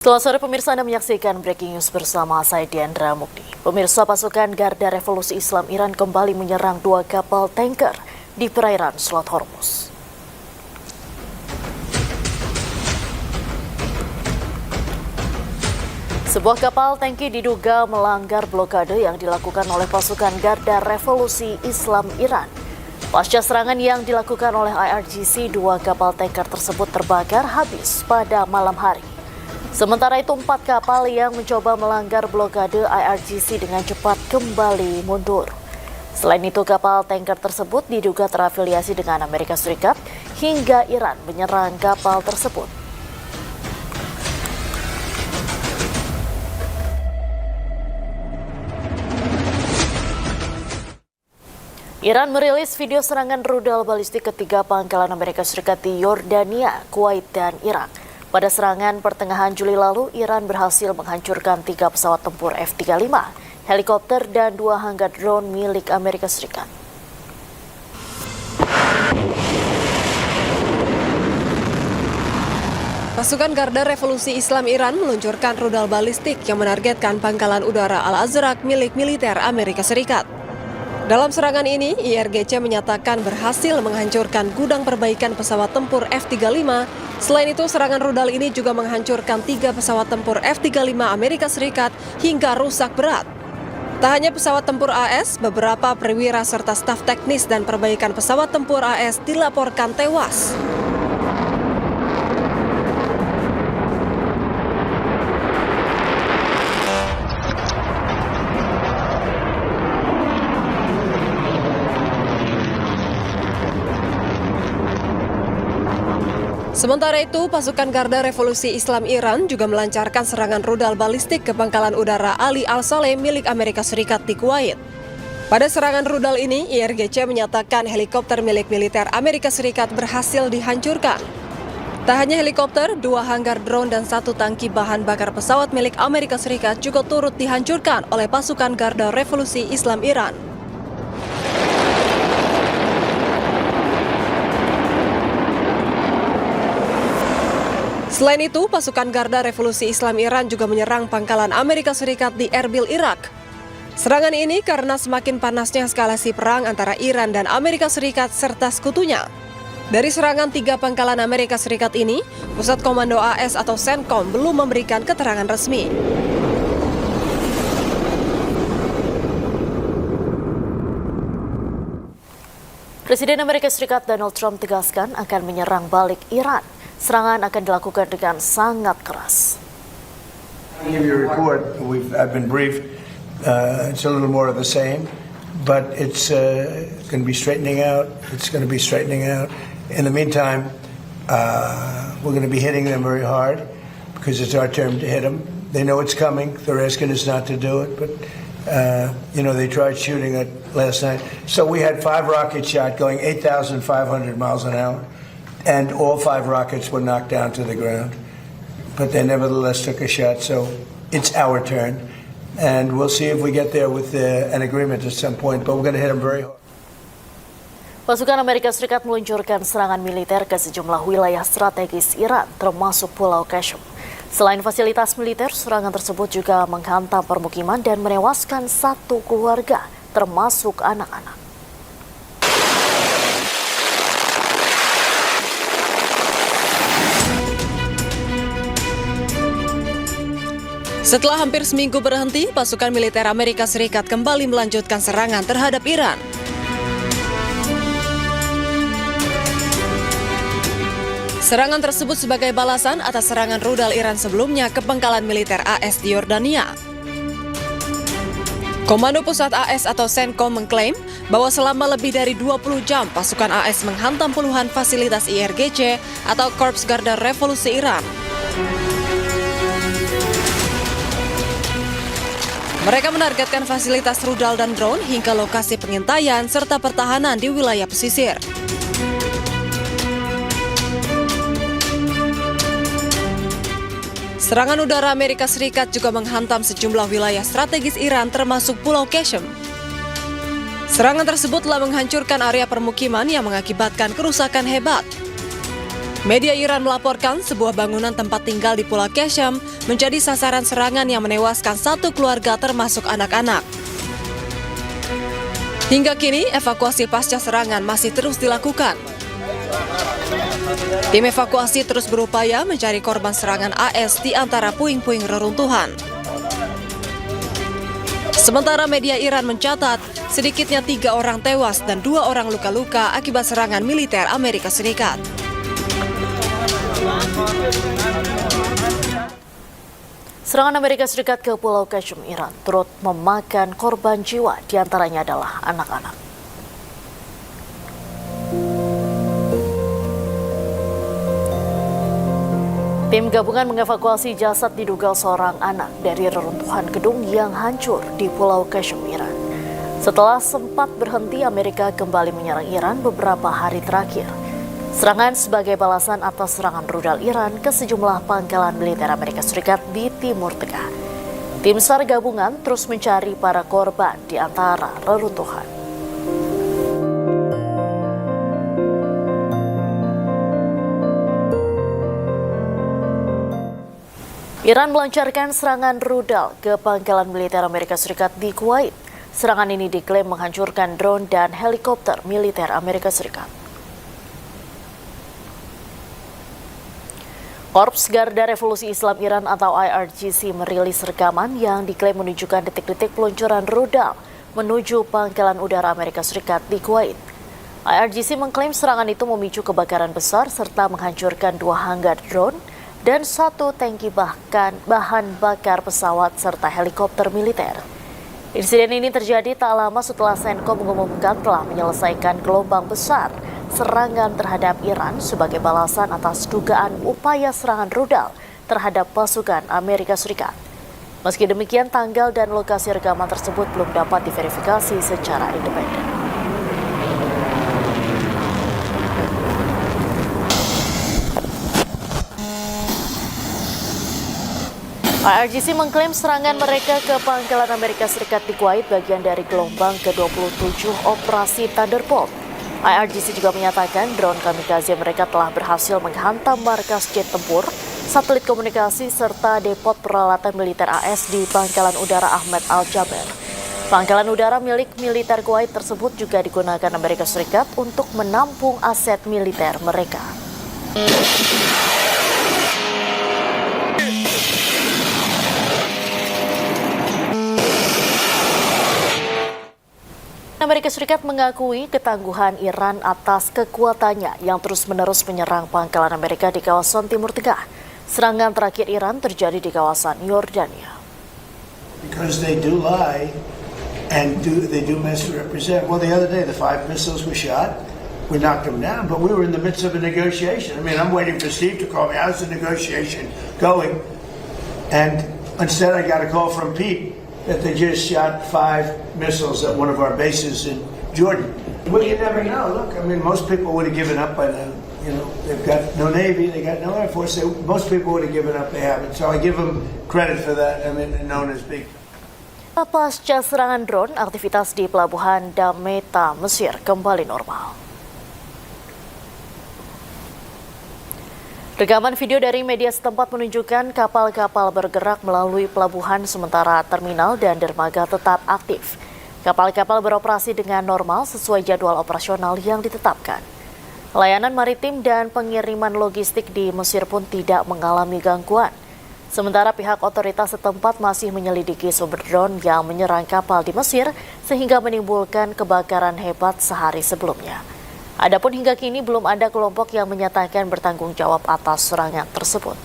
Selamat sore pemirsa, Anda menyaksikan Breaking News bersama saya Diandra Mukti. Pemirsa, pasukan Garda Revolusi Islam Iran kembali menyerang 2 kapal tanker di perairan Selat Hormuz. Sebuah kapal tangki diduga melanggar blokade yang dilakukan oleh pasukan Garda Revolusi Islam Iran. Pasca serangan yang dilakukan oleh IRGC, 2 kapal tanker tersebut terbakar habis pada malam hari. Sementara itu 4 kapal yang mencoba melanggar blokade IRGC dengan cepat kembali mundur. Selain itu kapal tanker tersebut diduga terafiliasi dengan Amerika Serikat hingga Iran menyerang kapal tersebut. Iran merilis video serangan rudal balistik ketiga pangkalan Amerika Serikat di Yordania, Kuwait, dan Irak. Pada serangan pertengahan Juli lalu, Iran berhasil menghancurkan 3 pesawat tempur F-35, helikopter, dan 2 hangar drone milik Amerika Serikat. Pasukan Garda Revolusi Islam Iran meluncurkan rudal balistik yang menargetkan pangkalan udara Al-Azraq milik militer Amerika Serikat. Dalam serangan ini, IRGC menyatakan berhasil menghancurkan gudang perbaikan pesawat tempur F-35. Selain itu, serangan rudal ini juga menghancurkan 3 pesawat tempur F-35 Amerika Serikat hingga rusak berat. Tak hanya pesawat tempur AS, beberapa perwira serta staf teknis dan perbaikan pesawat tempur AS dilaporkan tewas. Sementara itu, pasukan Garda Revolusi Islam Iran juga melancarkan serangan rudal balistik ke pangkalan udara Ali Al-Saleh milik Amerika Serikat di Kuwait. Pada serangan rudal ini, IRGC menyatakan helikopter milik militer Amerika Serikat berhasil dihancurkan. Tak hanya helikopter, 2 hangar drone dan 1 tangki bahan bakar pesawat milik Amerika Serikat juga turut dihancurkan oleh pasukan Garda Revolusi Islam Iran. Selain itu, pasukan Garda Revolusi Islam Iran juga menyerang pangkalan Amerika Serikat di Erbil, Irak. Serangan ini karena semakin panasnya eskalasi perang antara Iran dan Amerika Serikat serta sekutunya. Dari serangan 3 pangkalan Amerika Serikat ini, Pusat Komando AS atau CENTCOM belum memberikan keterangan resmi. Presiden Amerika Serikat Donald Trump tegaskan akan menyerang balik Iran. Serangan akan dilakukan dengan sangat keras. I'll give you a report. I've been briefed. It's a little more of the same, but it's going to be straightening out. It's going to be straightening out. In the meantime, we're going to be hitting them very hard because it's our turn to hit them. They know it's coming. They're asking us not to do it, but they tried shooting it last night. So we had 5 rocket shots going 8,500 miles an hour. And all 5 rockets were knocked down to the ground. But they nevertheless took a shot, so it's our turn. And we'll see if we get there with an agreement at some point, but we're going to hit them very hard. Pasukan Amerika Serikat meluncurkan serangan militer ke sejumlah wilayah strategis Iran, termasuk Pulau Qasem. Selain fasilitas militer, serangan tersebut juga menghantam permukiman dan menewaskan 1 keluarga, termasuk anak-anak. Setelah hampir seminggu berhenti, pasukan militer Amerika Serikat kembali melanjutkan serangan terhadap Iran. Serangan tersebut sebagai balasan atas serangan rudal Iran sebelumnya ke pangkalan militer AS di Yordania. Komando Pusat AS atau CENTCOM mengklaim bahwa selama lebih dari 20 jam pasukan AS menghantam puluhan fasilitas IRGC atau Korps Garda Revolusi Iran. Mereka menargetkan fasilitas rudal dan drone hingga lokasi pengintaian serta pertahanan di wilayah pesisir. Serangan udara Amerika Serikat juga menghantam sejumlah wilayah strategis Iran termasuk Pulau Qasem. Serangan tersebut telah menghancurkan area permukiman yang mengakibatkan kerusakan hebat. Media Iran melaporkan sebuah bangunan tempat tinggal di Pulau Qeshm menjadi sasaran serangan yang menewaskan satu keluarga termasuk anak-anak. Hingga kini, evakuasi pasca serangan masih terus dilakukan. Tim evakuasi terus berupaya mencari korban serangan AS di antara puing-puing reruntuhan. Sementara media Iran mencatat, sedikitnya 3 orang tewas dan 2 orang luka-luka akibat serangan militer Amerika Serikat. Serangan Amerika Serikat ke Pulau Qeshm, Iran, turut memakan korban jiwa, diantaranya adalah anak-anak. Tim gabungan mengevakuasi jasad diduga seorang anak dari reruntuhan gedung yang hancur di Pulau Qeshm, Iran. Setelah sempat berhenti, Amerika kembali menyerang Iran beberapa hari terakhir. Serangan sebagai balasan atas serangan rudal Iran ke sejumlah pangkalan militer Amerika Serikat di Timur Tengah. Tim SAR gabungan terus mencari para korban di antara reruntuhan. Iran melancarkan serangan rudal ke pangkalan militer Amerika Serikat di Kuwait. Serangan ini diklaim menghancurkan drone dan helikopter militer Amerika Serikat. Korps Garda Revolusi Islam Iran atau IRGC merilis rekaman yang diklaim menunjukkan detik-detik peluncuran rudal menuju pangkalan udara Amerika Serikat di Kuwait. IRGC mengklaim serangan itu memicu kebakaran besar serta menghancurkan 2 hanggar drone dan 1 tangki bahan bakar pesawat serta helikopter militer. Insiden ini terjadi tak lama setelah CENTCOM mengumumkan telah menyelesaikan gelombang besar serangan terhadap Iran sebagai balasan atas dugaan upaya serangan rudal terhadap pasukan Amerika Serikat. Meski demikian, tanggal dan lokasi rekaman tersebut belum dapat diverifikasi secara independen. IRGC mengklaim serangan mereka ke pangkalan Amerika Serikat di Kuwait bagian dari gelombang ke-27 operasi Thunderbolt. IRGC juga menyatakan drone kamikaze mereka telah berhasil menghantam markas jet tempur, satelit komunikasi, serta depot peralatan militer AS di Pangkalan Udara Ahmed Al-Jaber. Pangkalan udara milik militer Kuwait tersebut juga digunakan Amerika Serikat untuk menampung aset militer mereka. Amerika Serikat mengakui ketangguhan Iran atas kekuatannya yang terus-menerus menyerang pangkalan Amerika di kawasan Timur Tengah. Serangan terakhir Iran terjadi di kawasan Yordania. Because they do lie and they do misrepresent. Well, the other day the 5 missiles were shot. We knocked them down, but we were in the midst of a negotiation. I mean, I'm waiting for Steve to call me. How's the negotiation going? And instead I got a call from Pete that they just shot 5 missiles at one of our bases in Jordan. Well, you never know. Look, I mean, most people would have given up by now. You know, they've got no Navy, they got no Air Force. Most people would have given up, they haven't. So I give them credit for that. I mean, known as big. Pasca serangan drone, aktivitas di pelabuhan Damietta, Mesir kembali normal. Rekaman video dari media setempat menunjukkan kapal-kapal bergerak melalui pelabuhan sementara terminal dan dermaga tetap aktif. Kapal-kapal beroperasi dengan normal sesuai jadwal operasional yang ditetapkan. Layanan maritim dan pengiriman logistik di Mesir pun tidak mengalami gangguan. Sementara pihak otoritas setempat masih menyelidiki sumber drone yang menyerang kapal di Mesir sehingga menimbulkan kebakaran hebat sehari sebelumnya. Adapun hingga kini belum ada kelompok yang menyatakan bertanggung jawab atas serangan tersebut.